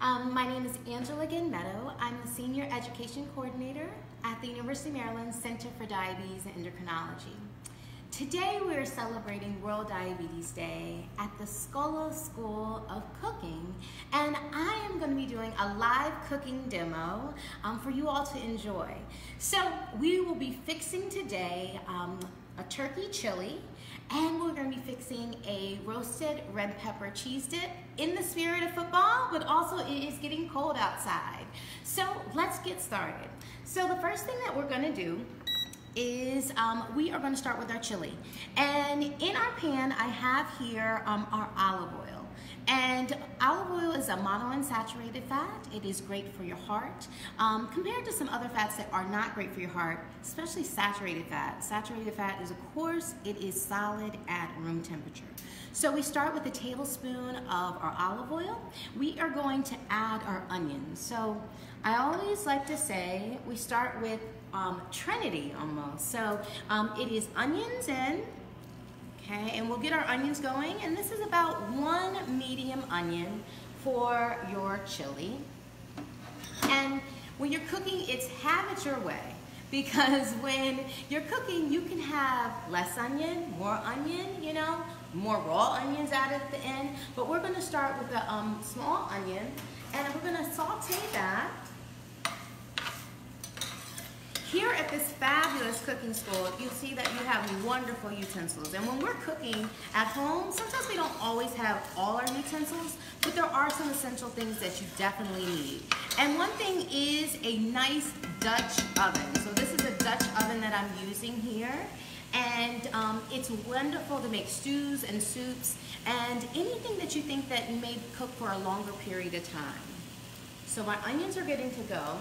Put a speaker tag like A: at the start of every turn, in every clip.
A: My name is Ginn-Meadow. I'm the Senior Education Coordinator at the University of Maryland Center for Diabetes and Endocrinology. Today we are celebrating World Diabetes Day at the Schola School of Cooking, and I am going to be doing a live cooking demo for you all to enjoy. So we will be fixing today a turkey chili, and we're going to be fixing a roasted red pepper cheese dip in the spirit of football, but also it is getting cold outside. So let's get started. So the first thing that we're going to do is we are going to start with our chili. And in our pan, I have here our olive oil. And olive oil is a monounsaturated fat. It is great for your heart compared to some other fats that are not great for your heart, especially saturated fat. Saturated fat is, of course, it is solid at room temperature. So we start with a tablespoon of our olive oil. We are going to add our onions. So I always like to say we start with Trinity almost. So it is onions in. Okay, and we'll get our onions going, and this is about 1 medium onion for your chili. And when you're cooking, it's have it your way, because when you're cooking, you can have less onion, you know, more raw onions added at the end. But we're going to start with the small onion, and we're going to saute that. Here at this fabulous cooking school, you'll see that you have wonderful utensils. And when we're cooking at home, sometimes we don't always have all our utensils, but there are some essential things that you definitely need. And one thing is a nice Dutch oven. So this is a Dutch oven that I'm using here. And it's wonderful to make stews and soups and anything that you think that you may cook for a longer period of time. So my onions are getting to go.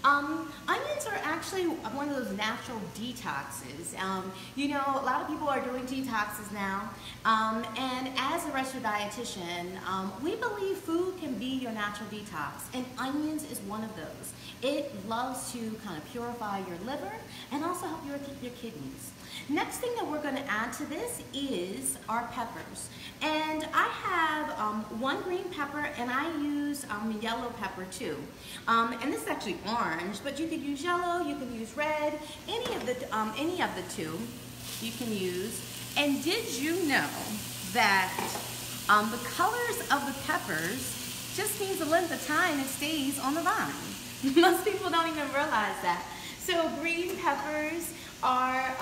A: Onions are actually one of those natural detoxes. You know, a lot of people are doing detoxes now, and as a registered dietitian, we believe food can be your natural detox, and onions is one of those. It loves to kind of purify your liver and also help your kidneys. Next thing that we're going to add to this is our peppers. And I have 1 green pepper, and I use yellow pepper too. And this is actually orange, but you could use yellow, you can use red, any of the two you can use. And did you know that the colors of the peppers just means the length of time it stays on the vine? Most people don't even realize that. So green peppers are,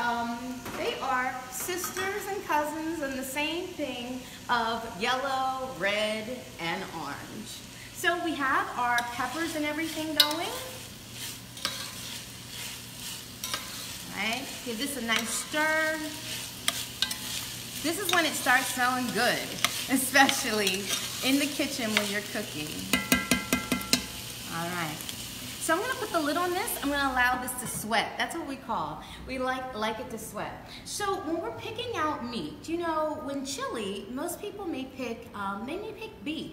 A: they are sisters and cousins and the same thing of yellow, red, and orange. So we have our peppers and everything going. All right, give this a nice stir. This is when it starts smelling good, especially in the kitchen when you're cooking. All right. So I'm going to put the lid on this. I'm going to allow this to sweat. That's what we call. We like it to sweat. So when we're picking out meat, you know, when chili, most people may pick, they may pick beef.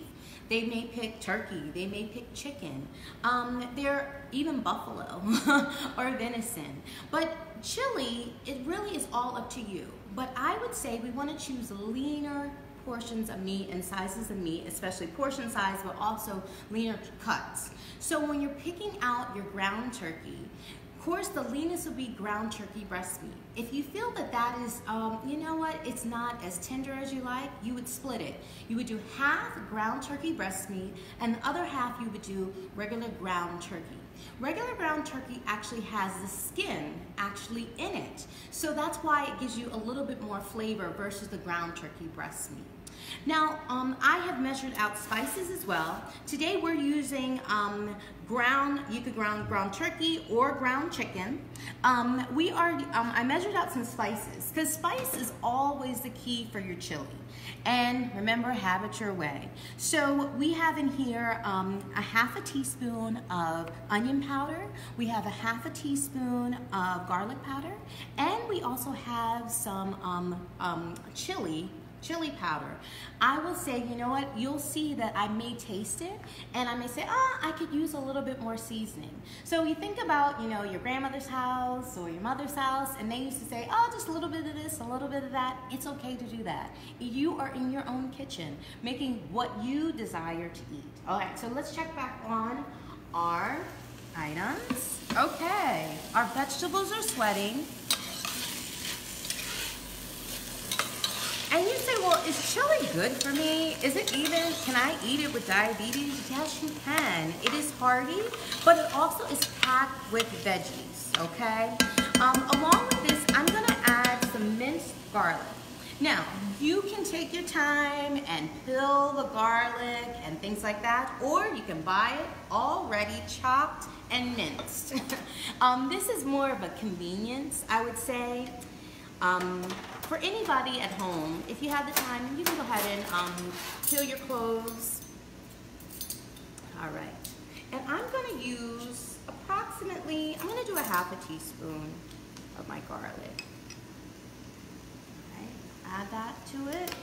A: They may pick turkey. They may pick chicken. They're even buffalo or venison. But chili, it really is all up to you. But I would say we want to choose leaner portions of meat and sizes of meat, especially portion size, but also leaner cuts. So when you're picking out your ground turkey, of course the leanest would be ground turkey breast meat. If you feel that that is, you know what, it's not as tender as you like, you would split it. You would do half ground turkey breast meat, and the other half you would do regular ground turkey. Regular ground turkey actually has the skin actually in it. So that's why it gives you a little bit more flavor versus the ground turkey breast meat. Now, I have measured out spices as well. Today we're using you could ground turkey or ground chicken. I measured out some spices, because spice is always the key for your chili. And remember, have it your way. So we have in here a half a teaspoon of onion powder. We have a half a teaspoon of garlic powder. And we also have some chili chili powder. I will say, you know what, you'll see that I may taste it and I may say, oh, I could use a little bit more seasoning. So you think about, you know, your grandmother's house or your mother's house, and they used to say, oh, just a little bit of this, a little bit of that. It's okay to do that. You are in your own kitchen making what you desire to eat. All right, so let's check back on our items. Okay, our vegetables are sweating. And you say, well, is chili good for me? Is it even, can I eat it with diabetes? Yes, you can. It is hearty, but it also is packed with veggies, okay? Along with this, I'm gonna add some minced garlic. Now, you can take your time and peel the garlic and things like that, or you can buy it already chopped and minced. This is more of a convenience, I would say. For anybody at home, if you have the time, you can go ahead and peel your cloves. All right. And I'm going to use approximately, I'm going to do a half a teaspoon of my garlic. All right. Add that to it.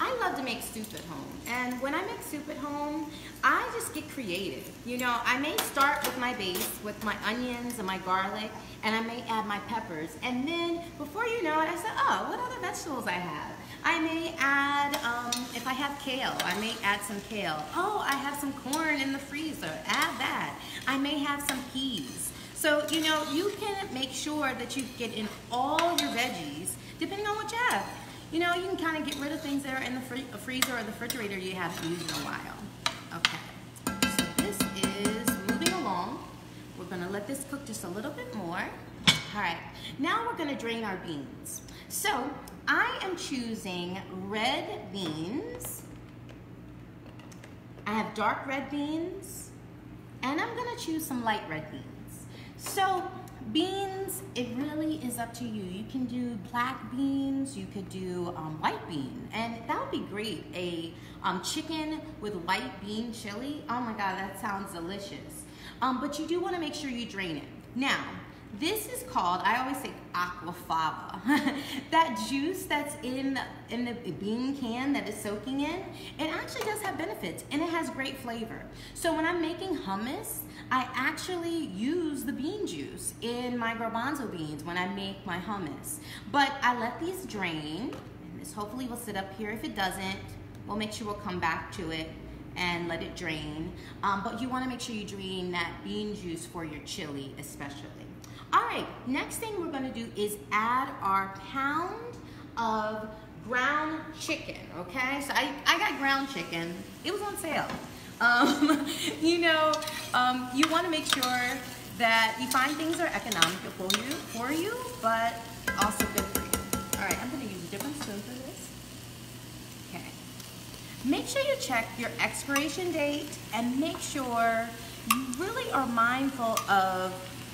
A: I love to make soup at home, and when I make soup at home, I just get creative. You know, I may start with my base, with my onions and my garlic, and I may add my peppers, and then before you know it, I said, oh, what other vegetables I have? I may add, if I have kale, I may add some kale. Oh, I have some corn in the freezer, add that. I may have some peas. So, you know, you can make sure that you get in all your veggies, depending on what you have. You know, you can kind of get rid of things that are in the freezer or the refrigerator you haven't used in a while. Okay, so this is moving along. We're gonna let this cook just a little bit more. All right, now we're gonna drain our beans. So I am choosing red beans. I have dark red beans, and I'm gonna choose some light red beans. So beans, it really is up to you. You can do black beans, you could do white bean, and that would be great. A chicken with white bean chili, oh my God, that sounds delicious. But you do wanna make sure you drain it. Now, this is called, I always say aquafaba. That juice that's in the bean can that is soaking in, it actually does have benefits and it has great flavor. So when I'm making hummus, I actually use the bean juice in my garbanzo beans when I make my hummus. But I let these drain, and this hopefully will sit up here. If it doesn't, we'll make sure we'll come back to it and let it drain. But you wanna make sure you drain that bean juice for your chili especially. All right, next thing we're gonna do is add our pound of ground chicken, okay? So I got ground chicken. It was on sale. You know, you wanna make sure that you find things that are economical for you, but also good for you. All right, I'm gonna use a different spoon for this. Okay. Make sure you check your expiration date and make sure you really are mindful of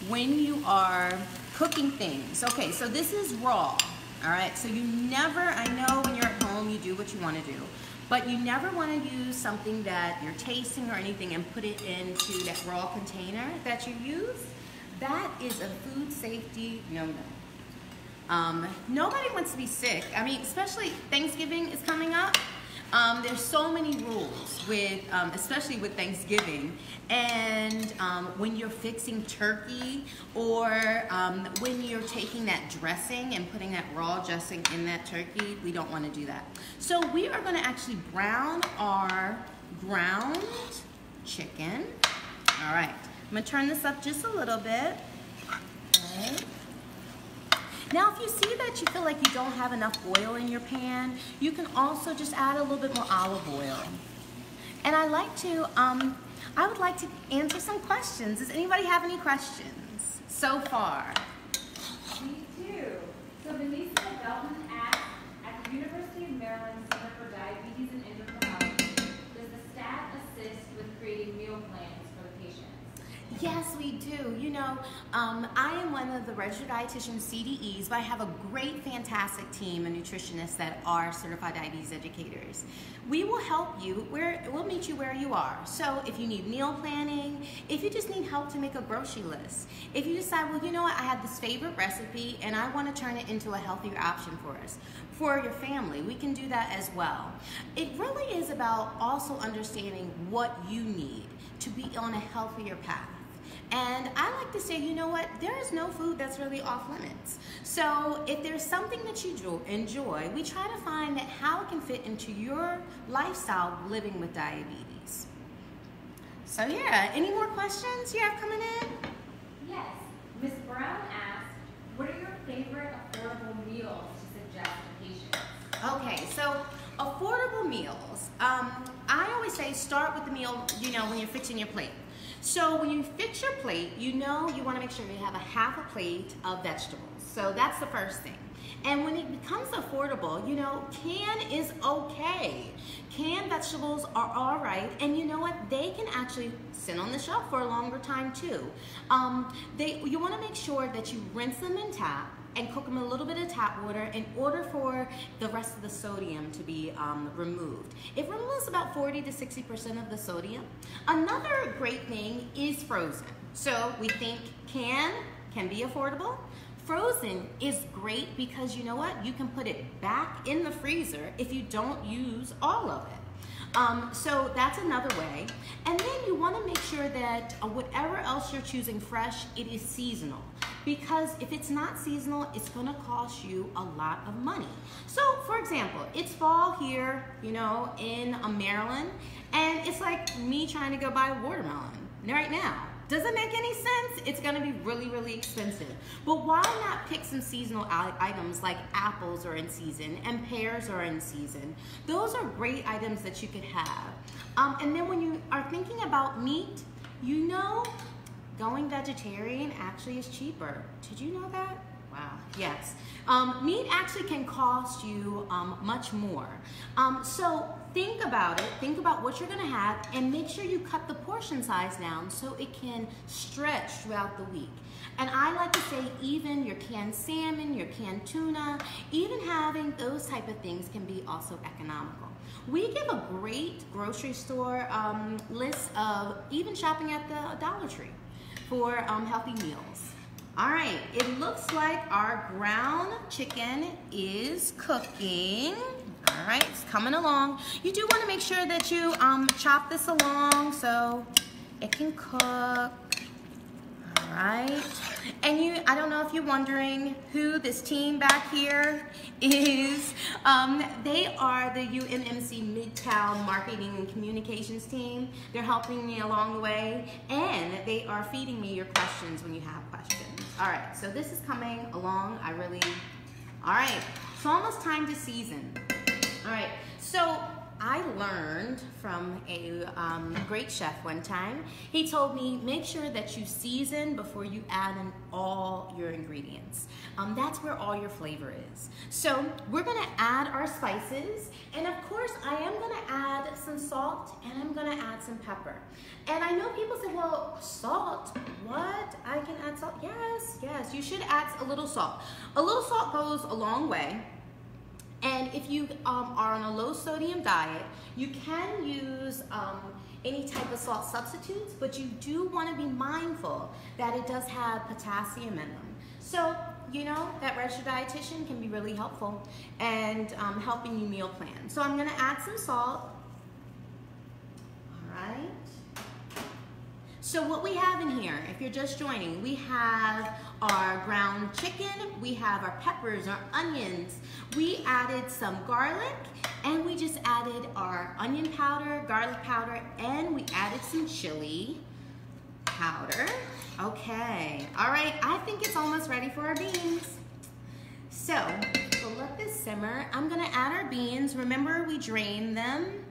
A: when you are cooking things. Okay, so this is raw, all right? So you never, I know when you're at home, you do what you wanna do, but you never wanna use something that you're tasting or anything and put it into that raw container that you use. That is a food safety no-no. Nobody wants to be sick. I mean, especially Thanksgiving is coming up. There's so many rules with, especially with Thanksgiving, and when you're fixing turkey or when you're taking that dressing and putting that raw dressing in that turkey, we don't want to do that. So we are going to actually brown our ground chicken. All right, I'm going to turn this up just a little bit. Okay. Now, if you see that you feel like you don't have enough oil in your pan, you can also just add a little bit more olive oil. And I would like to answer some questions. Does anybody have any questions so far?
B: Me too. So Denise Feldman asks, at the University of Maryland Center for Diabetes and Endocrinology, does the staff assist with creating meal plans for the patients?
A: Yes, we do. You know, know, I am one of the registered dietitian CDEs, but I have a great, fantastic team of nutritionists that are certified diabetes educators. We will help you, we'll meet you where you are. So if you need meal planning, if you just need help to make a grocery list, if you decide, well, you know what, I have this favorite recipe and I want to turn it into a healthier option for us, for your family, we can do that as well. It really is about also understanding what you need to be on a healthier path. And I like to say, you know what, there is no food that's really off limits. So if there's something that you enjoy, we try to find how it can fit into your lifestyle living with diabetes. So yeah, any more questions you have coming in?
B: Yes. Ms. Brown asked, what are your favorite affordable meals to suggest to patients?
A: Okay, so affordable meals. I always say start with the meal, you know, when you're fixing your plate. So when you fix your plate, you know you want to make sure you have a half a plate of vegetables. So that's the first thing. And when it becomes affordable, you know, canned is okay. Canned vegetables are all right, and you know what? They can actually sit on the shelf for a longer time too. You want to make sure that you rinse them in tap and cook them in a little bit of tap water in order for the rest of the sodium to be removed. It removes about 40 to 60% of the sodium. Another great thing is frozen. So we think can be affordable. Frozen is great because you know what? You can put it back in the freezer if you don't use all of it. So that's another way. And then you want to make sure that whatever else you're choosing fresh, it is seasonal. Because if it's not seasonal, it's going to cost you a lot of money. So for example, it's fall here, you know, in Maryland, and it's like me trying to go buy watermelon right now. Does it make any sense? It's gonna be really, really expensive. But why not pick some seasonal items like apples are in season and pears are in season? Those are great items that you could have. And then when you are thinking about meat, you know, going vegetarian actually is cheaper. Did you know that? Wow, yes. Meat actually can cost you much more. So think about it, think about what you're gonna have, and make sure you cut the portion size down so it can stretch throughout the week. And I like to say even your canned salmon, your canned tuna, even having those type of things can be also economical. We give a great grocery store list of even shopping at the Dollar Tree for healthy meals. All right, it looks like our ground chicken is cooking. All right, it's coming along. You do want to make sure that you chop this along so it can cook. All right, and I don't know if you're wondering who this team back here is. They are the UMMC Midtown Marketing and Communications team. They're helping me along the way, and they are feeding me your questions when you have questions. All right, so this is coming along. All right, it's almost time to season. All right, so I learned from a great chef one time. He told me, make sure that you season before you add in all your ingredients. That's where all your flavor is. So we're gonna add our spices, and of course I am gonna add some salt and I'm gonna add some pepper. And I know people say, well, salt, what? I can add salt? Yes, you should add a little salt. A little salt goes a long way. And if you are on a low sodium diet, you can use any type of salt substitutes, but you do want to be mindful that it does have potassium in them. So, you know, that registered dietitian can be really helpful and helping you meal plan. So I'm going to add some salt. All right. So what we have in here, if you're just joining, we have our ground chicken, we have our peppers, our onions, we added some garlic, and we just added our onion powder, garlic powder, and we added some chili powder. Okay, all right, I think it's almost ready for our beans. So we'll let this simmer. I'm gonna add our beans. Remember, we drained them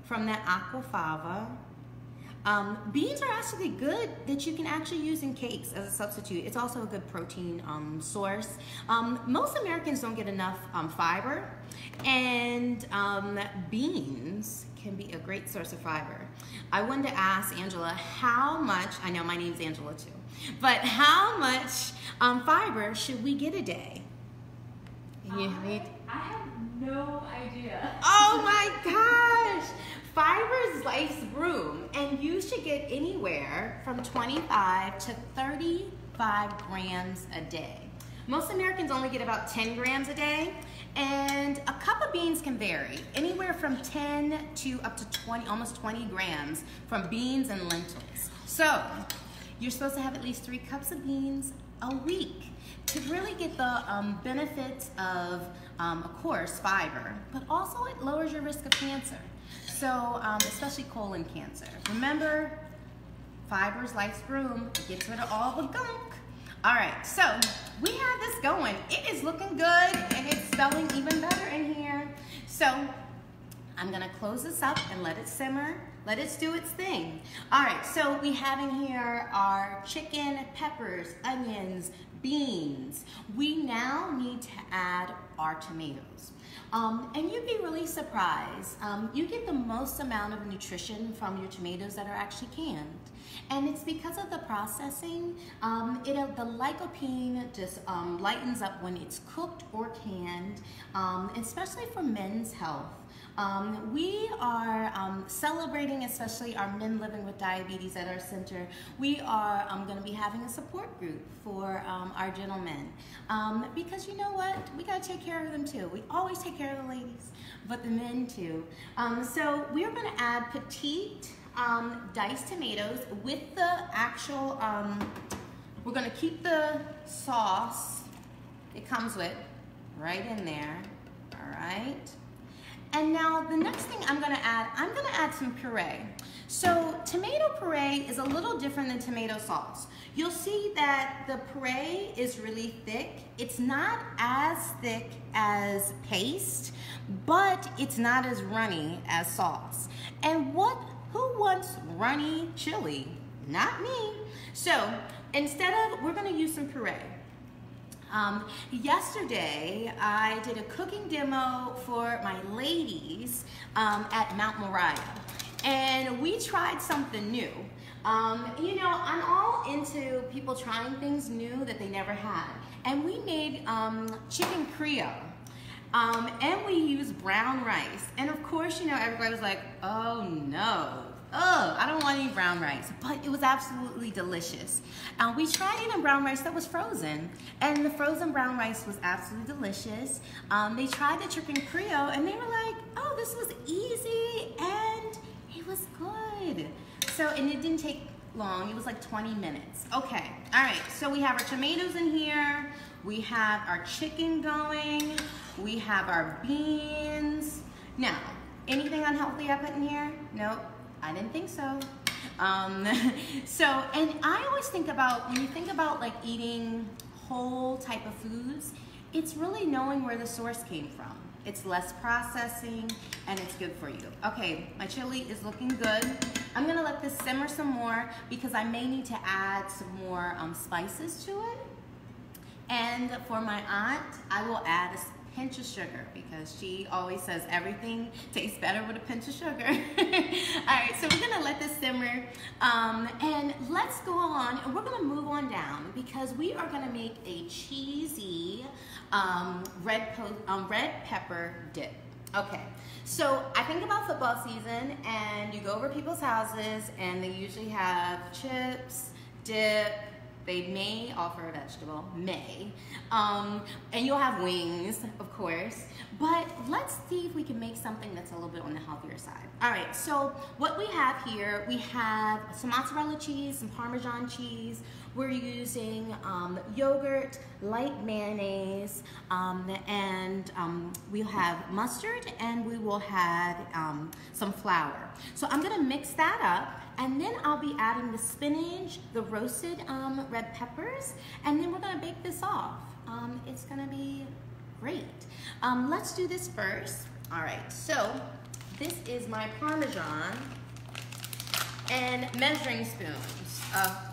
A: from that aquafaba. Beans are actually good that you can actually use in cakes as a substitute. It's also a good protein source. Most Americans don't get enough fiber, and beans can be a great source of fiber. I wanted to ask Angela how much, I know my name's Angela too, But how much fiber should we get a day?
B: I have no idea.
A: Oh my gosh! Fiber is life's broom, and you should get anywhere from 25 to 35 grams a day. Most Americans only get about 10 grams a day, and a cup of beans can vary, anywhere from 10 to up to 20, almost 20 grams from beans and lentils. So, you're supposed to have at least 3 cups of beans a week to really get the benefits of course, fiber, but also it lowers your risk of cancer. So, especially colon cancer. Remember, fiber's life's broom. It gets rid of all the gunk. All right, so we have this going. It is looking good, and it's smelling even better in here. So, I'm gonna close this up and let it simmer. Let it do its thing. All right, so we have in here our chicken, peppers, onions, beans. We now need to add our tomatoes. And you'd be really surprised. You get the most amount of nutrition from your tomatoes that are actually canned. And it's because of the processing. The lycopene just lightens up when it's cooked or canned, especially for men's health. We are celebrating, especially our men living with diabetes at our center. We are going to be having a support group for our gentlemen. Because you know what? We got to take care of them too. We always take care of the ladies, but the men too. So we're going to add petite diced tomatoes with the actual, we're going to keep the sauce it comes with right in there. All right. And now the next thing I'm gonna add some puree. So tomato puree is a little different than tomato sauce. You'll see that the puree is really thick. It's not as thick as paste, but it's not as runny as sauce. And who wants runny chili? Not me. So instead we're gonna use some puree. Yesterday, I did a cooking demo for my ladies at Mount Moriah, and we tried something new. You know, I'm all into people trying things new that they never had, and we made chicken Creole, and we used brown rice, and of course, you know, everybody was like, oh no. Oh, I don't want any brown rice, but it was absolutely delicious. We tried eating brown rice that was frozen, and the frozen brown rice was absolutely delicious. They tried the chicken Creole, and they were like, oh, this was easy, and it was good. So, and it didn't take long. It was like 20 minutes. Okay, all right, so we have our tomatoes in here. We have our chicken going. We have our beans. Now, anything unhealthy I put in here? Nope. I didn't think so. And I always think about, when you think about like eating whole type of foods, it's really knowing where the source came from. It's less processing, and it's good for you. Okay, my chili is looking good. I'm gonna let this simmer some more because I may need to add some more spices to it. And for my aunt, I will add a pinch of sugar because she always says everything tastes better with a pinch of sugar. All right, so we're gonna let this simmer, and let's go on, and we're gonna move on down because we are gonna make a cheesy red pepper dip. Okay, so I think about football season, and you go over people's houses, and they usually have chips, dip. They may offer a vegetable, and you'll have wings, of course. But let's see if we can make something that's a little bit on the healthier side. All right, so what we have here, we have some mozzarella cheese, some Parmesan cheese. We're using yogurt, light mayonnaise, and we'll have mustard, and we will have some flour. So I'm gonna mix that up, and then I'll be adding the spinach, the roasted red peppers, and then we're gonna bake this off. It's gonna be great. Let's do this first. All right, so this is my Parmesan and measuring spoons.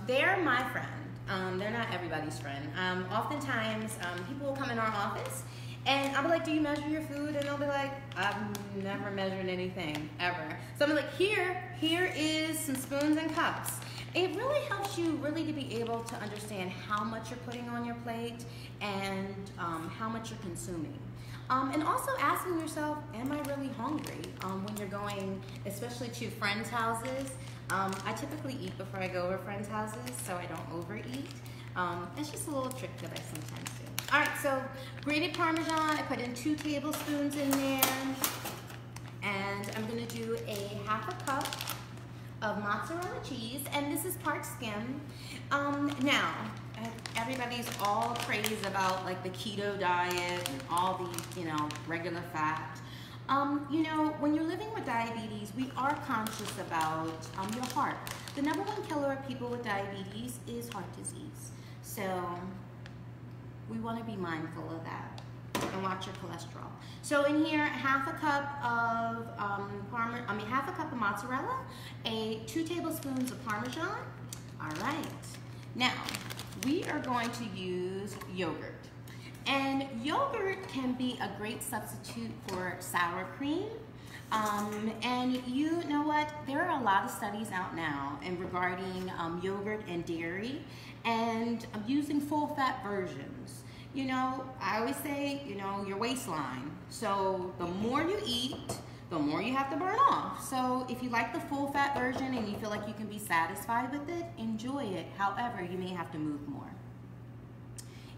A: They're my friend. They're not everybody's friend. Oftentimes, people will come in our office, and I'll be like, do you measure your food? And they'll be like, I've never measured anything, ever. So I'm like, here is some spoons and cups. It really helps you really to be able to understand how much you're putting on your plate and how much you're consuming. And also asking yourself, am I really hungry when you're going, especially to friends' houses? I typically eat before I go over friends' houses so I don't overeat. It's just a little trick that I sometimes do. All right, so grated Parmesan, I put in 2 tablespoons in there. And I'm gonna do a half a cup of mozzarella cheese, and this is part skim. Now, everybody's all crazy about like the keto diet and all the, you know, regular fat. You know, when you're living with diabetes, we are conscious about your heart. The #1 killer of people with diabetes is heart disease. So we want to be mindful of that and watch your cholesterol. So in here, half a cup of half a cup of mozzarella, 2 tablespoons of Parmesan. All right. Now, we are going to use yogurt. And yogurt can be a great substitute for sour cream. And you know what? There are a lot of studies out now in regarding yogurt and dairy and using full-fat versions. You know, I always say, you know, your waistline. So the more you eat, the more you have to burn off. So if you like the full-fat version and you feel like you can be satisfied with it, enjoy it. However, you may have to move more.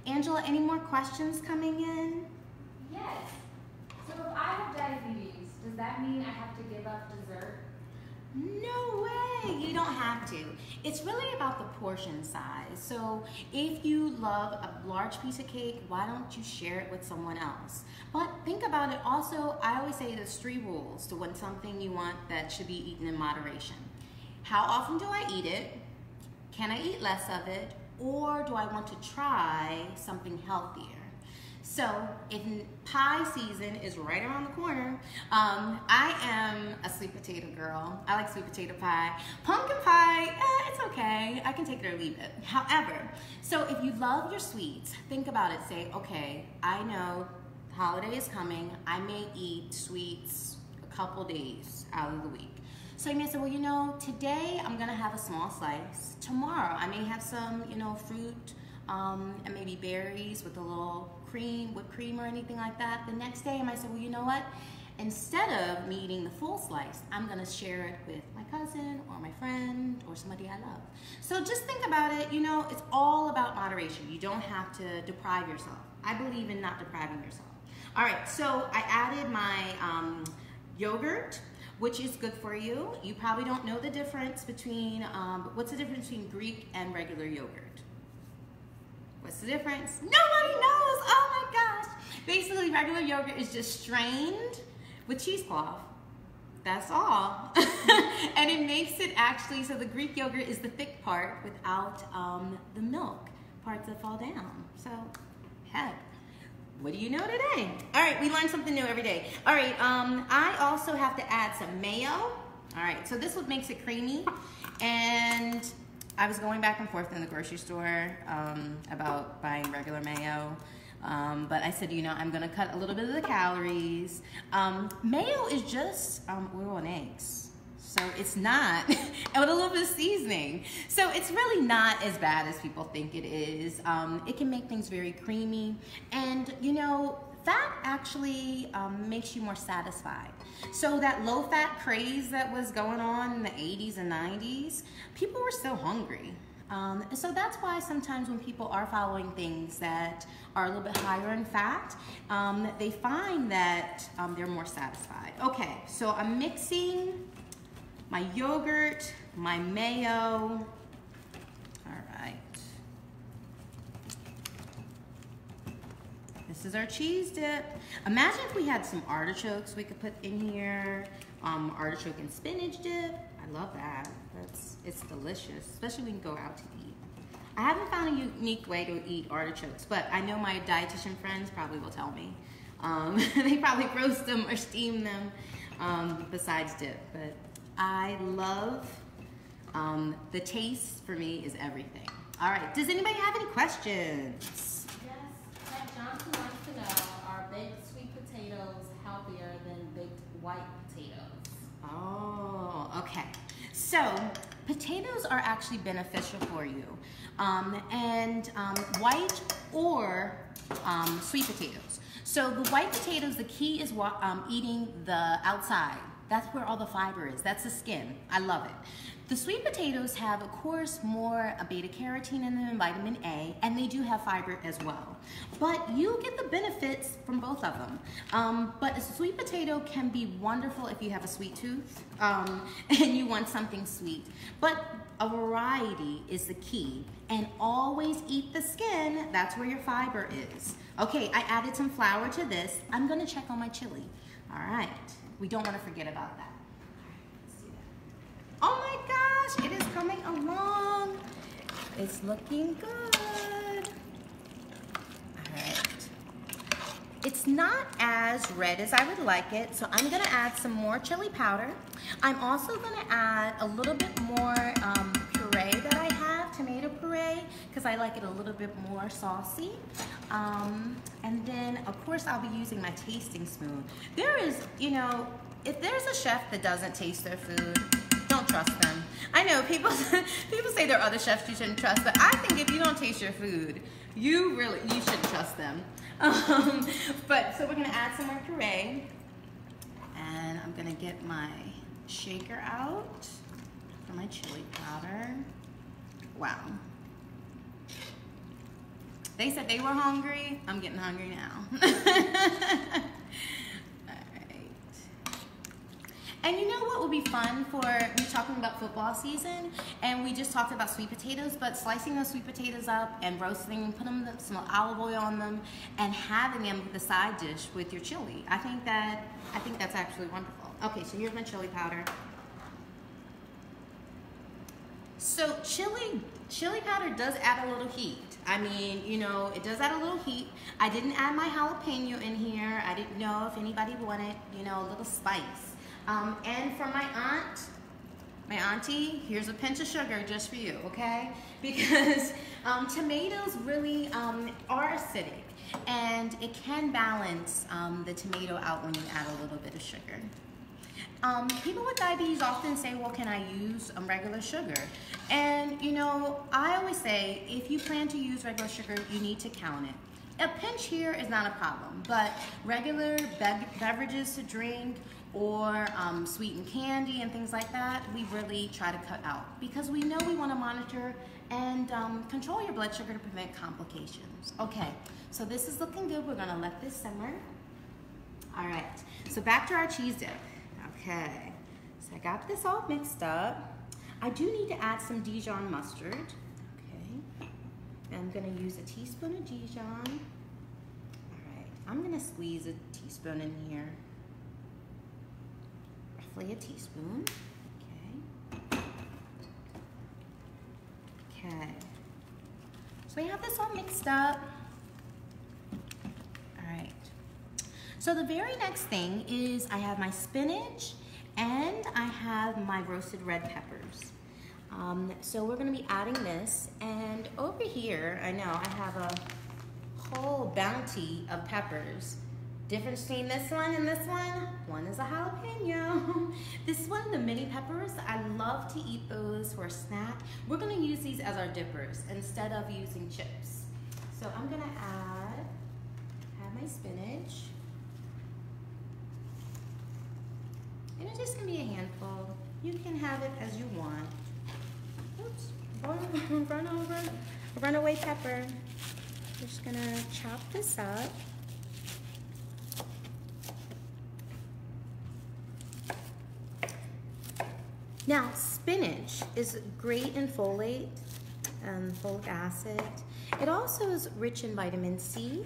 A: Angela, any more questions coming in?
B: Yes. So if I have diabetes, does that mean I have to give up dessert?
A: No way, you don't have to. It's really about the portion size. So if you love a large piece of cake, why don't you share it with someone else? But think about it also, I always say there's 3 rules to when something you want that should be eaten in moderation. How often do I eat it? Can I eat less of it? Or do I want to try something healthier? So if pie season is right around the corner, I am a sweet potato girl. I like sweet potato pie. Pumpkin pie, it's okay. I can take it or leave it. However, so if you love your sweets, think about it. Say, okay, I know the holiday is coming. I may eat sweets a couple days out of the week. So you may say, well, you know, today I'm gonna have a small slice. Tomorrow I may have some, you know, fruit and maybe berries with a little whipped cream or anything like that. The next day I might say, well, you know what? Instead of me eating the full slice, I'm gonna share it with my cousin or my friend or somebody I love. So just think about it, you know, it's all about moderation. You don't have to deprive yourself. I believe in not depriving yourself. All right, so I added my yogurt, which is good for you. You probably don't know the difference between, what's the difference between Greek and regular yogurt? What's the difference? Nobody knows, oh my gosh. Basically, regular yogurt is just strained with cheesecloth. That's all. And it makes it actually, so the Greek yogurt is the thick part without the milk parts that fall down. So, heck. What do you know today? All right, we learn something new every day. All right, I also have to add some mayo. All right, so this is what makes it creamy. And I was going back and forth in the grocery store about buying regular mayo. But I said, you know, I'm gonna cut a little bit of the calories. Mayo is just oil and eggs. So it's not, and with a little bit of seasoning. So it's really not as bad as people think it is. It can make things very creamy. And you know, fat actually makes you more satisfied. So that low fat craze that was going on in the 80s and 90s, people were still hungry. And so that's why sometimes when people are following things that are a little bit higher in fat, they find that they're more satisfied. Okay, so I'm mixing my yogurt, my mayo. All right. This is our cheese dip. Imagine if we had some artichokes we could put in here. Artichoke and spinach dip. I love that. It's delicious, especially when you go out to eat. I haven't found a unique way to eat artichokes, but I know my dietitian friends probably will tell me. They probably roast them or steam them besides dip, but I love the taste. For me is everything. All right, does anybody have any questions?
C: Yes, Pat Johnson wants to know, are baked sweet potatoes healthier than baked white potatoes?
A: Oh, okay. So Potatoes are actually beneficial for you. White or sweet potatoes. So the white potatoes, the key is eating the outside. That's where all the fiber is. That's the skin. I love it. The sweet potatoes have, of course, more beta carotene in them and vitamin A, and they do have fiber as well. But you get the benefits from both of them. But a sweet potato can be wonderful if you have a sweet tooth and you want something sweet. But a variety is the key. And always eat the skin. That's where your fiber is. Okay, I added some flour to this. I'm gonna check on my chili. All right, we don't wanna forget about that. Oh my gosh, it is coming along. It's looking good. All right. It's not as red as I would like it, so I'm gonna add some more chili powder. I'm also gonna add a little bit more puree that I have, tomato puree, because I like it a little bit more saucy. And then, of course, I'll be using my tasting spoon. There is, you know, if there's a chef that doesn't taste their food, don't trust them. I know people say there are other chefs you shouldn't trust, but I think if you don't taste your food, you shouldn't trust them. So we're gonna add some more puree, and I'm gonna get my shaker out for my chili powder. Wow. They said they were hungry. I'm getting hungry now. And you know what would be fun for me talking about football season? And we just talked about sweet potatoes, but slicing those sweet potatoes up and roasting them, putting some olive oil on them, and having them with the side dish with your chili. I think that's actually wonderful. Okay, so here's my chili powder. So chili powder does add a little heat. I mean, you know, it does add a little heat. I didn't add my jalapeno in here. I didn't know if anybody wanted, you know, a little spice. And for my auntie, here's a pinch of sugar just for you, okay? Because tomatoes really are acidic, and it can balance the tomato out when you add a little bit of sugar. People with diabetes often say, well, can I use regular sugar? And, you know, I always say, if you plan to use regular sugar, you need to count it. A pinch here is not a problem, but regular beverages to drink, or sweetened candy and things like that, we really try to cut out, because we know we want to monitor and control your blood sugar to prevent complications. Okay, so this is looking good. We're gonna let this simmer. All right, so back to our cheese dip. Okay, so I got this all mixed up. I do need to add some Dijon mustard. Okay, I'm gonna use a teaspoon of Dijon. All right, I'm gonna squeeze a teaspoon in here. Roughly a teaspoon. Okay. So we have this all mixed up. All right. So the very next thing is I have my spinach and I have my roasted red peppers. So we're gonna be adding this, and over here, I know I have a whole bounty of peppers. Difference between this one and this one is a jalapeno. This one, the mini peppers, I love to eat those for a snack. We're gonna use these as our dippers instead of using chips. So I'm gonna have my spinach. And it's just gonna be a handful. You can have it as you want. Oops, runaway pepper. Just gonna chop this up. Now, spinach is great in folate and folic acid. It also is rich in vitamin C.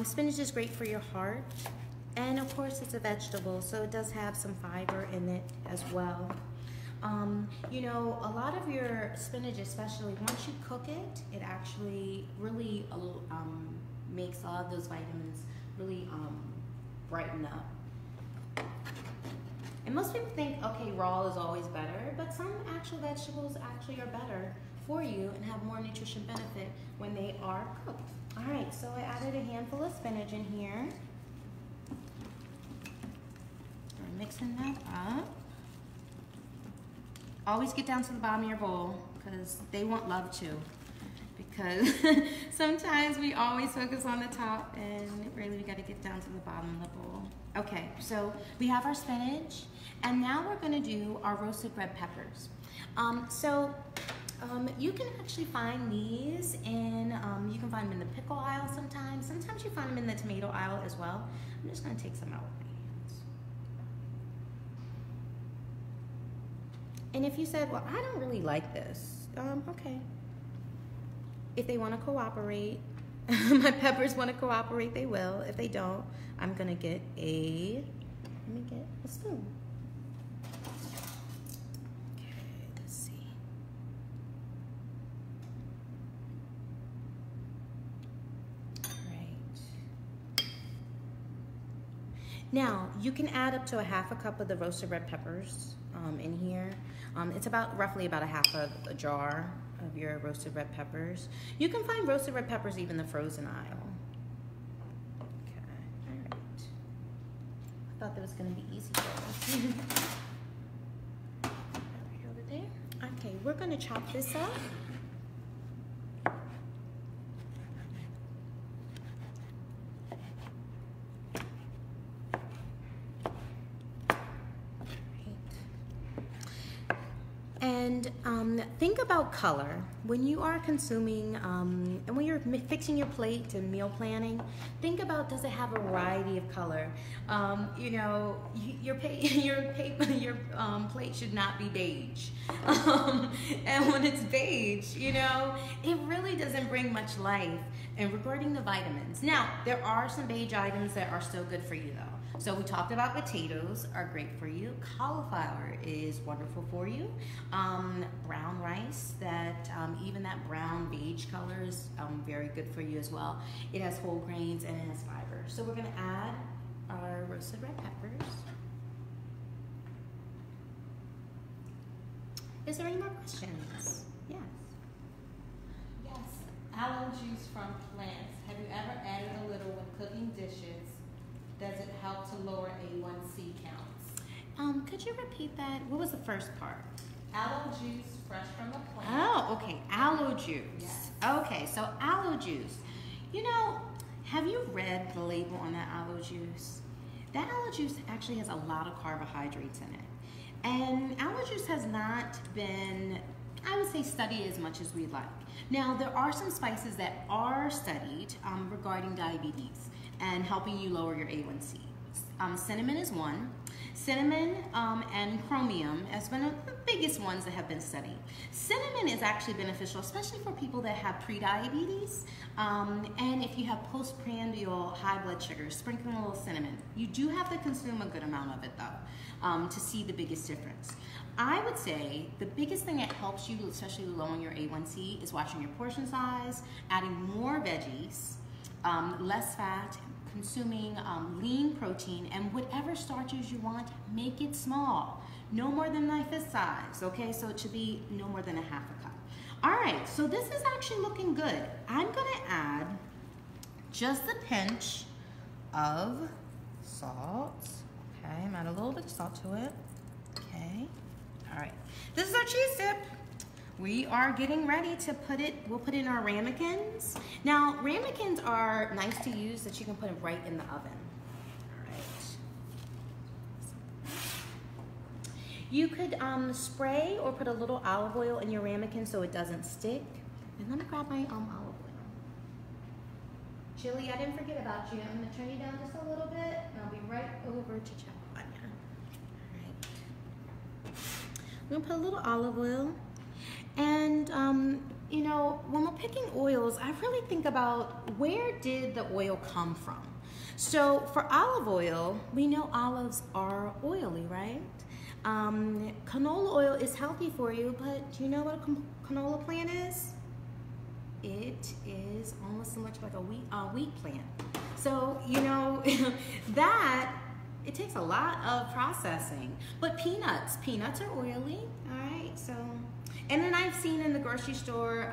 A: Spinach is great for your heart. And of course, it's a vegetable, so it does have some fiber in it as well. You know, a lot of your spinach, especially once you cook it, it actually really makes all of those vitamins really brighten up. And most people think, okay, raw is always better, but some actual vegetables actually are better for you and have more nutrition benefit when they are cooked. All right, so I added a handful of spinach in here. We're mixing that up. always get down to the bottom of your bowl because they want love too. Because sometimes we always focus on the top and really we got to get down to the bottom of the bowl. Okay, so we have our spinach and now we're going to do our roasted red peppers. You can actually find these in, you can find them in the pickle aisle sometimes. Sometimes you find them in the tomato aisle as well. I'm just going to take some out with my hands. And if you said, well, I don't really like this, okay. If they want to cooperate, my peppers want to cooperate, they will. If they don't, I'm going to get let me get a spoon. Okay, let's see. All right. Now, you can add up to a half a cup of the roasted red peppers in here. It's roughly about a half a jar of your roasted red peppers. You can find roasted red peppers even in the frozen aisle. Okay, all right. I thought that was going to be easy for us. Right over there. Okay, we're going to chop this up. And think about color. When you are consuming, and when you're fixing your plate and meal planning, think about, does it have a variety of color? You know, your plate should not be beige. And when it's beige, you know, it really doesn't bring much life. And regarding the vitamins, now there are some beige items that are still good for you though. So we talked about potatoes are great for you. Cauliflower is wonderful for you. Brown rice, even that brown beige color is very good for you as well. It has whole grains and it has fiber. So we're gonna add our roasted red peppers. Is there any more questions? Yes.
C: Yes. Aloe juice from plants. Have you ever added a little when cooking dishes? Does it help to lower A1C counts?
A: Could you repeat that? What was the first part?
C: Aloe juice fresh from the plant.
A: Oh, okay, aloe juice.
C: Yes.
A: Okay, so aloe juice. You know, have you read the label on that aloe juice? That aloe juice actually has a lot of carbohydrates in it. And aloe juice has not been, I would say, studied as much as we'd like. Now, there are some spices that are studied regarding diabetes and helping you lower your A1C. Cinnamon is one. Cinnamon and chromium has been the biggest ones that have been studied. Cinnamon is actually beneficial, especially for people that have pre-diabetes. And if you have postprandial high blood sugar, sprinkle a little cinnamon. You do have to consume a good amount of it though, to see the biggest difference. I would say the biggest thing that helps you, especially lowering your A1C, is watching your portion size, adding more veggies, less fat, consuming lean protein, and whatever starches you want, make it small. No more than my fist size, okay? So it should be no more than a half a cup. All right, so this is actually looking good. I'm gonna add just a pinch of salt. Okay, I'm add a little bit of salt to it. Okay, all right. This is our cheese dip. We are getting ready to put it, we'll put in our ramekins. Now, ramekins are nice to use that you can put it right in the oven. All right. You could spray or put a little olive oil in your ramekin so it doesn't stick. And let me grab my olive oil. Chili, I didn't forget about you. I'm gonna turn you down just a little bit and I'll be right over to check on you. All right. I'm gonna put a little olive oil. And, you know, when we're picking oils, I really think about where did the oil come from? So for olive oil, we know olives are oily, right? Canola oil is healthy for you, but do you know what a canola plant is? It is almost so much like a wheat plant. So, you know, it takes a lot of processing. But peanuts are oily, all right? So. And then I've seen in the grocery store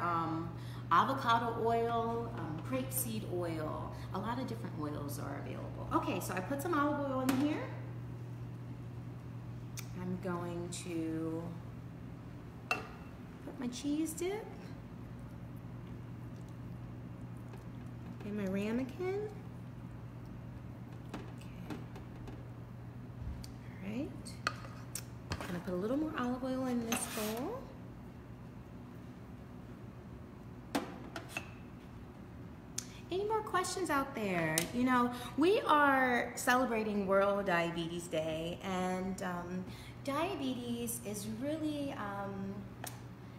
A: avocado oil, grapeseed oil, a lot of different oils are available. Okay, so I put some olive oil in here. I'm going to with my cheese dip. And my ramekin. Okay. All right. I'm gonna put a little more olive oil in this bowl. Any more questions out there? You know, we are celebrating World Diabetes Day, and diabetes is really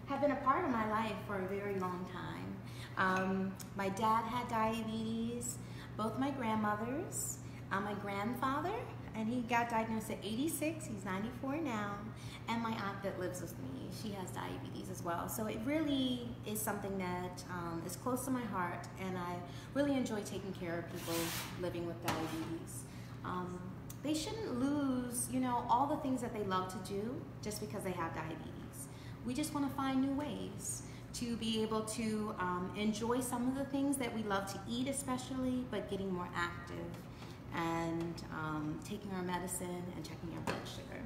A: have been a part of my life for a very long time. My dad had diabetes, both my grandmothers, my grandfather, and he got diagnosed at 86, he's 94 now, and my aunt that lives with me, she has diabetes as well. So it really is something that is close to my heart, and I really enjoy taking care of people living with diabetes. They shouldn't lose, you know, all the things that they love to do just because they have diabetes. We just want to find new ways to be able to enjoy some of the things that we love to eat especially, but getting more active and taking our medicine and checking our blood sugar.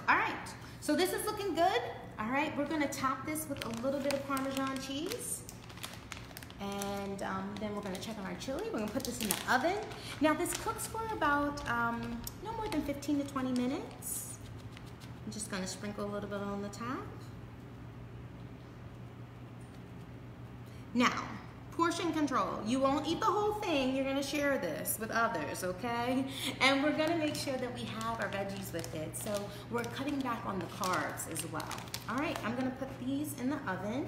A: All right, so this is looking good. All right, we're gonna top this with a little bit of Parmesan cheese. And then we're gonna check on our chili. We're gonna put this in the oven. Now this cooks for about no more than 15 to 20 minutes. I'm just gonna sprinkle a little bit on the top. Now, portion control. You won't eat the whole thing. You're gonna share this with others, okay? And we're gonna make sure that we have our veggies with it. So we're cutting back on the carbs as well. All right, I'm gonna put these in the oven.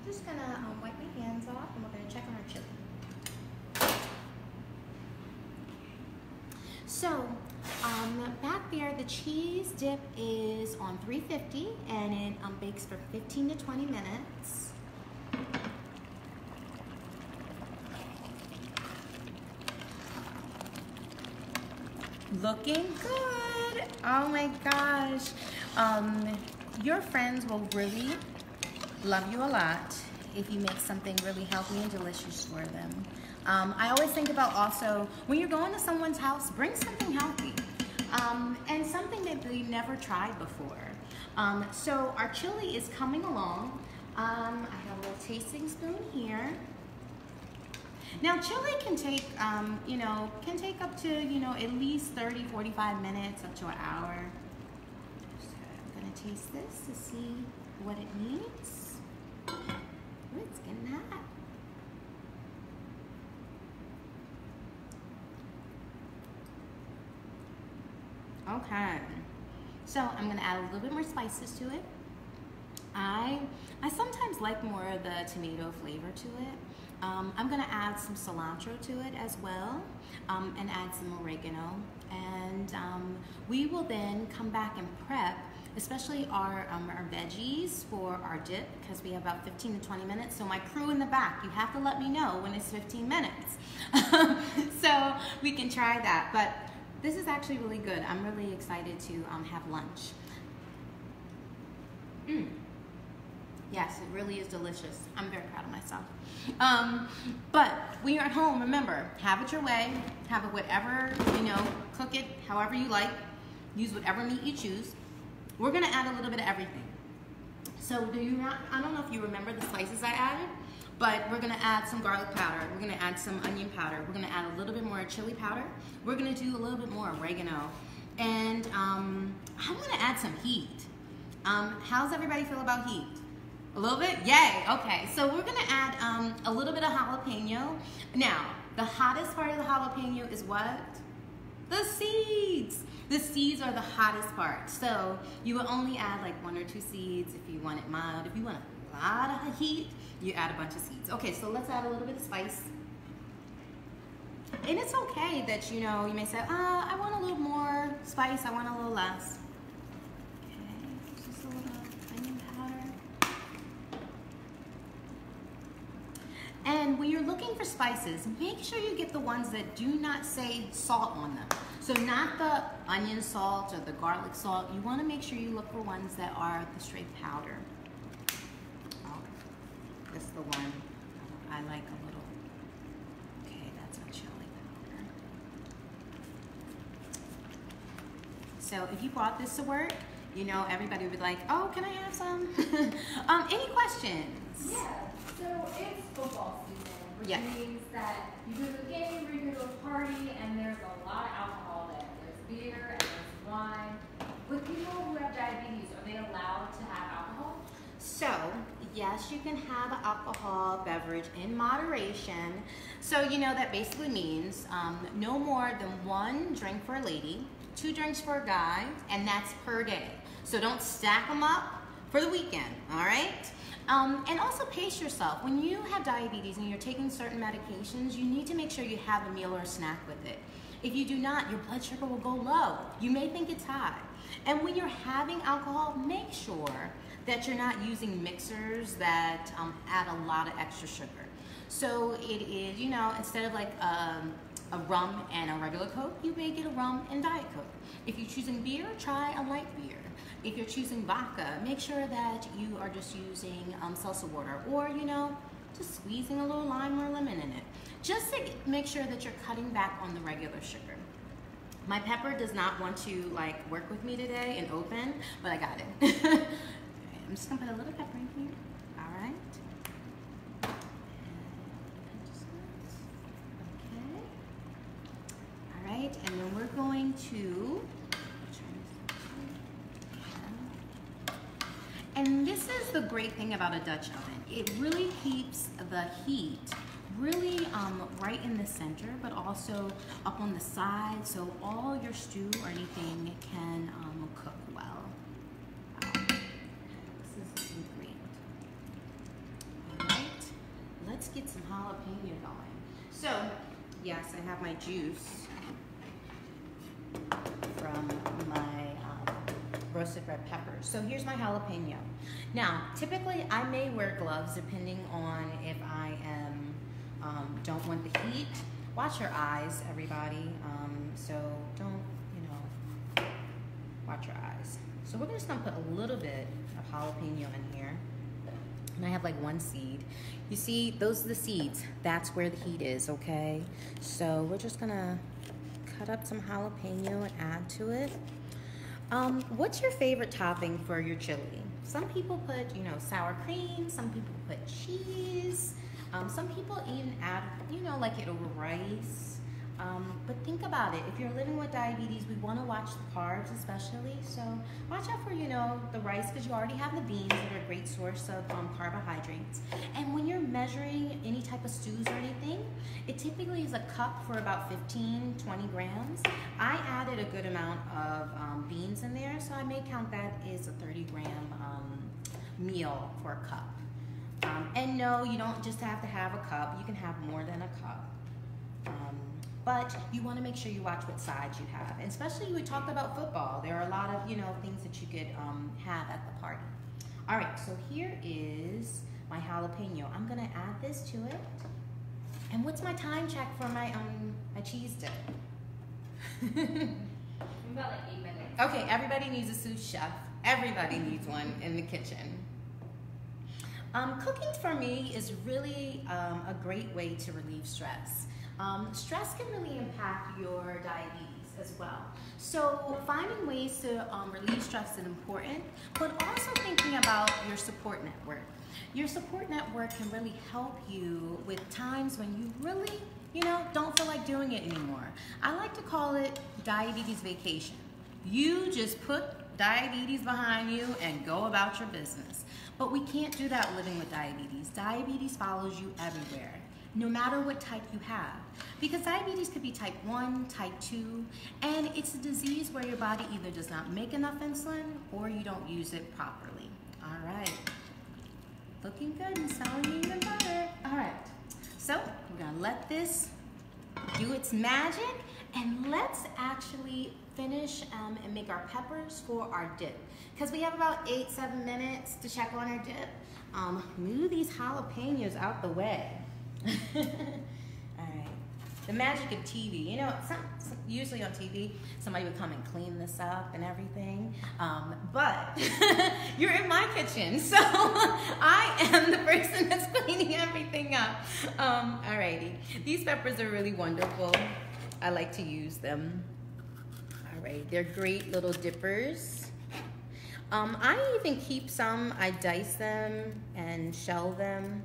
A: Just gonna wipe my hands off, and we're gonna check on our chili. So, back there, the cheese dip is on 350, and it bakes for 15 to 20 minutes. Looking good. Oh my gosh. Your friends will really love you a lot if you make something really healthy and delicious for them. I always think about also, when you're going to someone's house, bring something healthy and something that they've never tried before. So our chili is coming along. I have a little tasting spoon here. Now chili can take, you know, up to, you know, at least 30, 45 minutes up to an hour. So I'm gonna taste this to see what it needs. Ooh, it's getting hot. Okay, so I'm gonna add a little bit more spices to it. I sometimes like more of the tomato flavor to it. I'm gonna add some cilantro to it as well, and add some oregano. And we will then come back and prep, especially our veggies for our dip, because we have about 15 to 20 minutes. So my crew in the back, you have to let me know when it's 15 minutes. So we can try that. But this is actually really good. I'm really excited to have lunch. Yes, it really is delicious. I'm very proud of myself. But when you're at home, remember, have it your way. Have it whatever, you know, cook it however you like. Use whatever meat you choose. We're gonna add a little bit of everything. So I don't know if you remember the spices I added, but we're gonna add some garlic powder. We're gonna add some onion powder. We're gonna add a little bit more chili powder. We're gonna do a little bit more oregano. And I'm gonna add some heat. How's everybody feel about heat? A little bit? Yay, okay. So we're gonna add a little bit of jalapeno. Now, the hottest part of the jalapeno is what? The seeds. The seeds are the hottest part. So you will only add like 1 or 2 seeds if you want it mild. If you want a lot of heat, you add a bunch of seeds. Okay, so let's add a little bit of spice. And it's okay that, you know, you may say, I want a little more spice, I want a little less. Okay, just a little onion powder. looking for spices, make sure you get the ones that do not say salt on them. So not the onion salt or the garlic salt. You want to make sure you look for ones that are the straight powder. Oh, this is the one I like a little. Okay, that's a chili powder. So if you brought this to work, you know, everybody would be like, oh, can I have some? Any questions?
B: Yeah, so it's football season, which
A: Yeah.
B: means that you go to a game or you go to a party and there's a lot of alcohol there. There's beer and there's wine. With people who have diabetes, are they allowed to have alcohol?
A: So, yes, you can have an alcohol beverage in moderation. So, you know, that basically means no more than 1 drink for a lady, 2 drinks for a guy, and that's per day. So don't stack them up for the weekend, all right? And also pace yourself. When you have diabetes and you're taking certain medications, you need to make sure you have a meal or a snack with it. If you do not, your blood sugar will go low. You may think it's high. And when you're having alcohol, make sure that you're not using mixers that add a lot of extra sugar. So it is, you know, instead of like a rum and a regular Coke, you may get a rum and Diet Coke. If you're choosing beer, try a light beer. If you're choosing vodka, make sure that you are just using seltzer water, or, you know, just squeezing a little lime or lemon in it. Just to make sure that you're cutting back on the regular sugar. My pepper does not want to like work with me today and open, but I got it. Okay, I'm just gonna put a little pepper in here. All right. Okay. All right, and then we're going to. And this is the great thing about a Dutch oven. It really keeps the heat really right in the center, but also up on the side, so all your stew or anything can cook well. This is great. All right, let's get some jalapeno going. So, yes, I have my juice from my roasted red peppers. So here's my jalapeno. Now, typically I may wear gloves depending on if I am don't want the heat. Watch your eyes, everybody. So don't, you know, watch your eyes. So we're just gonna put a little bit of jalapeno in here. And I have like 1 seed. You see, those are the seeds. That's where the heat is, okay? So we're just gonna cut up some jalapeno and add to it. What's your favorite topping for your chili? Some people put, you know, sour cream. Some people put cheese. Some people even add, you know, like it over rice. But think about it. If you're living with diabetes, we want to watch the carbs especially. So watch out for, you know, the rice, because you already have the beans that are a great source of carbohydrates. And when you're measuring any type of stews or anything, it typically is a cup for about 15, 20 grams. I added a good amount of beans in there, so I may count that as a 30-gram meal for a cup. And no, you don't just have to have a cup. You can have more than a cup. But you want to make sure you watch what sides you have. And especially we talked about football. There are a lot of, you know, things that you could have at the party. All right, so here is my jalapeno. I'm going to add this to it. And what's my time check for my cheese dip?
B: About like 8 minutes.
A: Okay, everybody needs a sous chef. Everybody needs one in the kitchen. Cooking for me is really a great way to relieve stress. Stress can really impact your diabetes as well. So finding ways to relieve stress is important, but also thinking about your support network. Your support network can really help you with times when you really, you know, don't feel like doing it anymore. I like to call it diabetes vacation. You just put diabetes behind you and go about your business. But we can't do that living with diabetes. Diabetes follows you everywhere, no matter what type you have. Because diabetes could be type 1, type 2, and it's a disease where your body either does not make enough insulin or you don't use it properly. All right. Looking good and sounding even better. All right. So we're gonna let this do its magic, and let's actually finish and make our peppers for our dip. Because we have about 8-7 minutes to check on our dip. Move these jalapenos out the way. All right. The magic of TV. You know, usually on TV, somebody would come and clean this up and everything. But you're in my kitchen, so I am the person that's cleaning everything up. Alrighty. These peppers are really wonderful. I like to use them. All right. They're great little dippers. I even keep some. I dice them and shell them.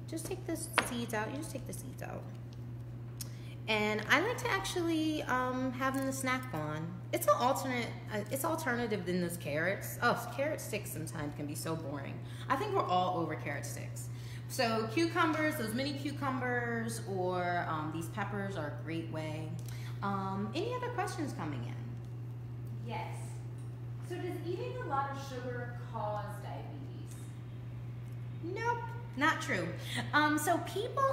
A: Just take the seeds out. You just take the seeds out. And I like to actually have them to snack on. It's an alternate. It's alternative than those carrots. Oh, carrot sticks sometimes can be so boring. I think we're all over carrot sticks. So cucumbers, those mini cucumbers, or these peppers are a great way. Any other questions coming in?
B: Yes. So does eating a lot of sugar cause diabetes?
A: Nope. Not true. So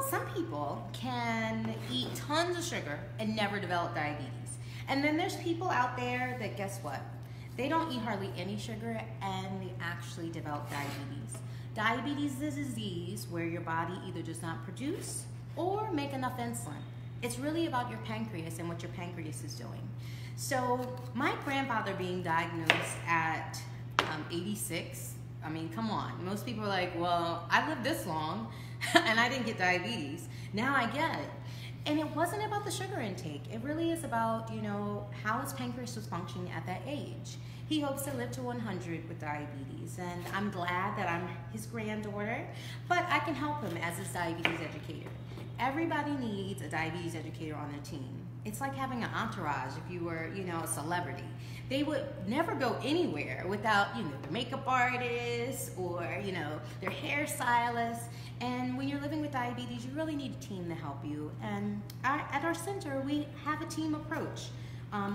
A: some people can eat tons of sugar and never develop diabetes. And then there's people out there that, guess what? They don't eat hardly any sugar and they actually develop diabetes. Diabetes is a disease where your body either does not produce or make enough insulin. It's really about your pancreas and what your pancreas is doing. So my grandfather being diagnosed at 86, I mean, come on. Most people are like, well, I lived this long and I didn't get diabetes. Now I get it. And it wasn't about the sugar intake. It really is about, you know, how his pancreas was functioning at that age. He hopes to live to 100 with diabetes, and I'm glad that I'm his granddaughter, but I can help him as his diabetes educator. Everybody needs a diabetes educator on their team. It's like having an entourage if you were, you know, a celebrity. They would never go anywhere without, you know, their makeup artist or, you know, their hairstylist. And when you're living with diabetes, you really need a team to help you. And at our center, we have a team approach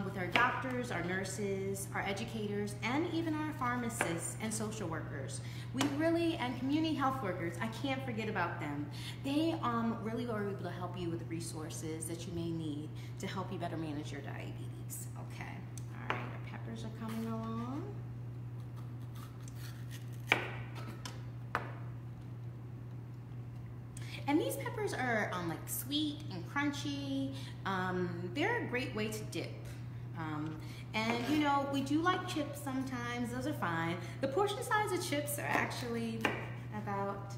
A: with our doctors, our nurses, our educators, and even our pharmacists and social workers. We really, and community health workers, I can't forget about them. They really are able to help you with the resources that you may need to help you better manage your diabetes. Okay, all right, our peppers are coming along. And these peppers are like sweet and crunchy. They're a great way to dip. And you know, we do like chips sometimes, those are fine. The portion size of chips are actually about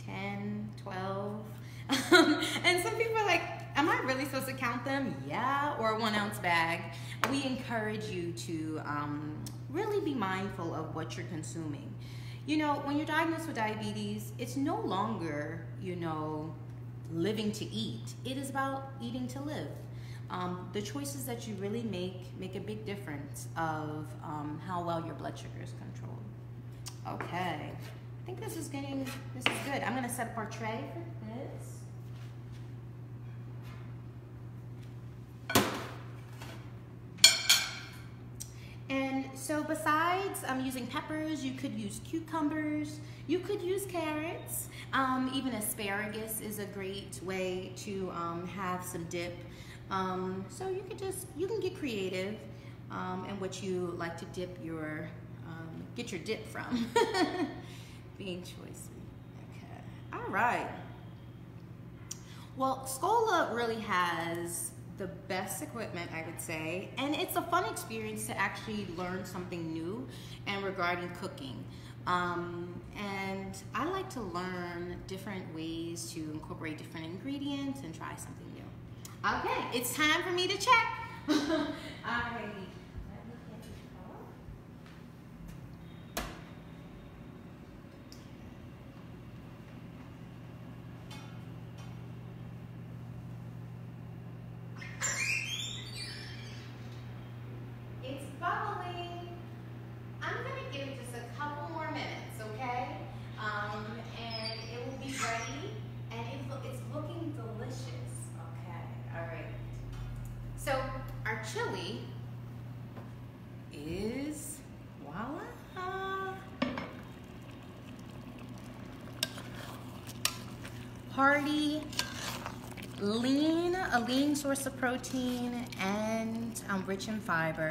A: 10, 12. And some people are like, am I really supposed to count them? Yeah, or a 1 ounce bag. We encourage you to really be mindful of what you're consuming. You know, when you're diagnosed with diabetes, it's no longer, you know, living to eat. It is about eating to live. The choices that you really make a big difference of how well your blood sugar is controlled. Okay, I think this is good. I'm gonna set up our tray for this. And so besides using peppers, you could use cucumbers, you could use carrots, even asparagus is a great way to have some dip. So you can get creative in what you like to dip your, get your dip from. Being choice. Okay, all right. Well, Schola really has the best equipment, I would say, and it's a fun experience to actually learn something new and regarding cooking. And I like to learn different ways to incorporate different ingredients and try something new. Okay, it's time for me to check. Alrighty. It's bubbling. I'm gonna give it just a couple more minutes, okay? And it will be ready, and it's looking delicious. Okay, all right. So our chili is, voila. Hearty, a lean source of protein, and rich in fiber.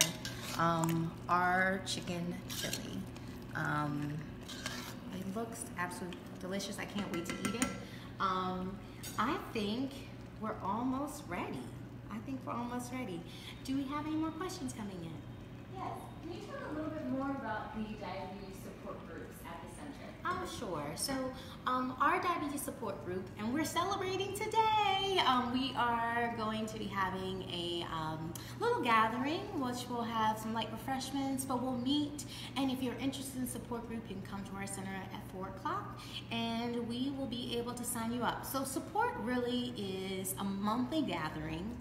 A: Our chicken chili. It looks absolutely delicious. I can't wait to eat it. I think we're almost ready. I think we're almost ready. Do we have any more questions coming in?
B: Yes. Can you talk a little bit more about the diabetes support groups at the center?
A: Oh, sure. So our diabetes support group, and we're celebrating today. We are going to be having a little gathering, which will have some light refreshments, but we'll meet. And if you're interested in the support group, you can come to our center at 4 o'clock, and we will be able to sign you up. So support really is a monthly gathering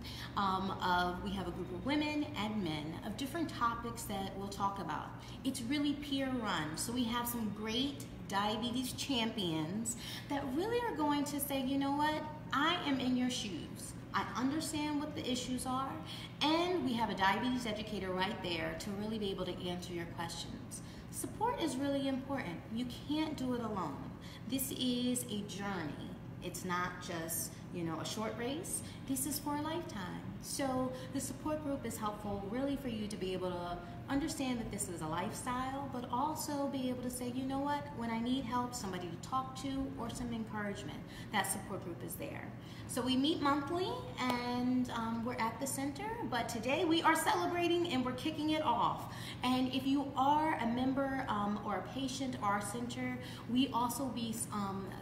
A: we have a group of women and men of different topics that we'll talk about. It's really peer run, so we have some great diabetes champions that really are going to say, you know what, I am in your shoes. I understand what the issues are, and we have a diabetes educator right there to really be able to answer your questions. Support is really important. You can't do it alone. This is a journey. It's not just, a short race. This is for a lifetime. So the support group is helpful really for you to be able to understand that this is a lifestyle, but also be able to say, you know what, when I need help, somebody to talk to, or some encouragement, that support group is there. So we meet monthly, and we're at the center, but today we are celebrating and we're kicking it off. And if you are a member or a patient of our center, we also be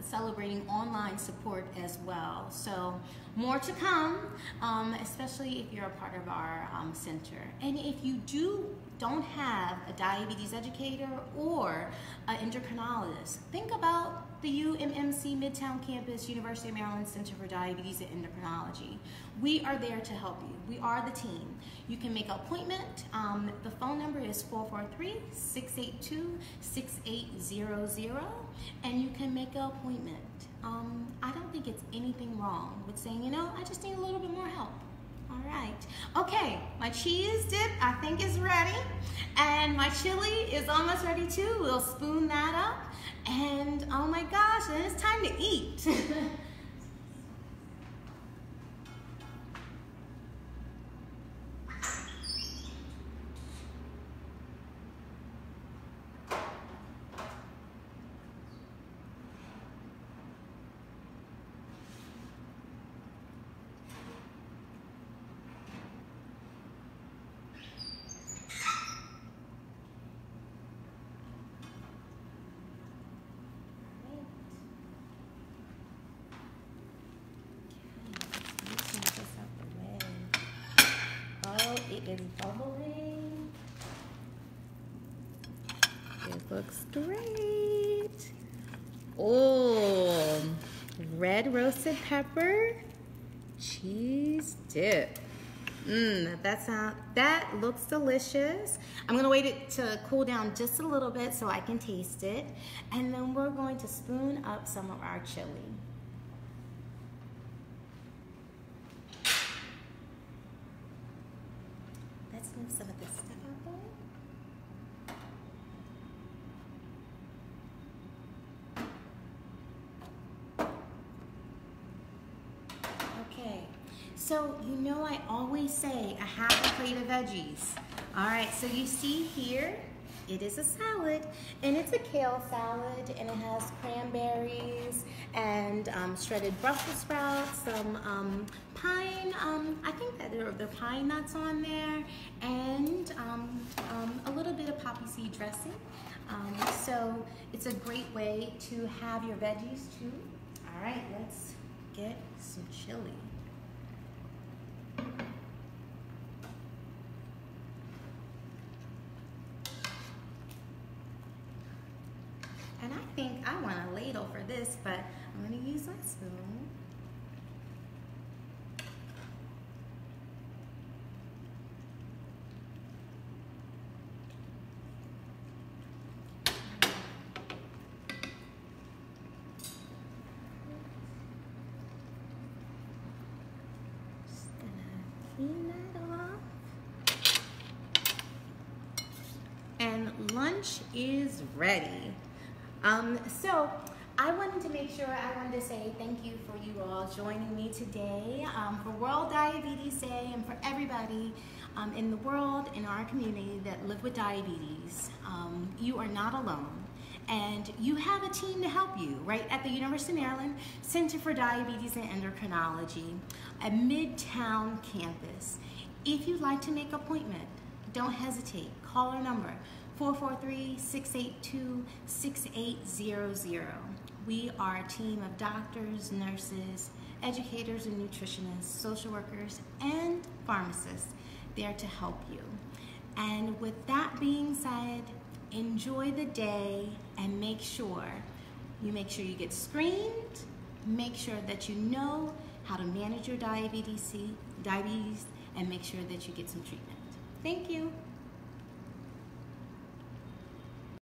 A: celebrating online support as well. So more to come, especially if you're a part of our center. And if you don't have a diabetes educator or an endocrinologist, think about the UMMC Midtown Campus, University of Maryland Center for Diabetes and Endocrinology. We are there to help you. We are the team. You can make an appointment. The phone number is 443-682-6800, and you can make an appointment. I don't think it's anything wrong with saying, I just need a little bit more help. All right. Okay, my cheese dip, I think, is ready. And my chili is almost ready too. We'll spoon that up. And oh my gosh, then it's time to eat. It is bubbling. It looks great. Oh, red roasted pepper, cheese dip. That looks delicious. I'm gonna wait it to cool down just a little bit so I can taste it. And then we're going to spoon up some of our chili. Move some of this stuff out there. Okay, so I always say a half a plate of veggies. All right, so you see here, it is a salad, and it's a kale salad, and it has cranberries and shredded Brussels sprouts, some pine, I think that there are pine nuts on there, and a little bit of poppy seed dressing. So it's a great way to have your veggies too. All right, let's get some chili. And I think I want a ladle for this, but I'm going to use my spoon. Just going to clean that off. And lunch is ready. So I wanted to say thank you for you all joining me today for World Diabetes Day, and for everybody in the world, in our community that live with diabetes. You are not alone. And you have a team to help you right at the University of Maryland Center for Diabetes and Endocrinology, a Midtown campus. If you'd like to make an appointment, don't hesitate. Call our number, 443-682-6800. We are a team of doctors, nurses, educators and nutritionists, social workers, and pharmacists there to help you. And with that being said, enjoy the day and make sure you get screened, make sure that you know how to manage your diabetes, and make sure that you get some treatment. Thank you.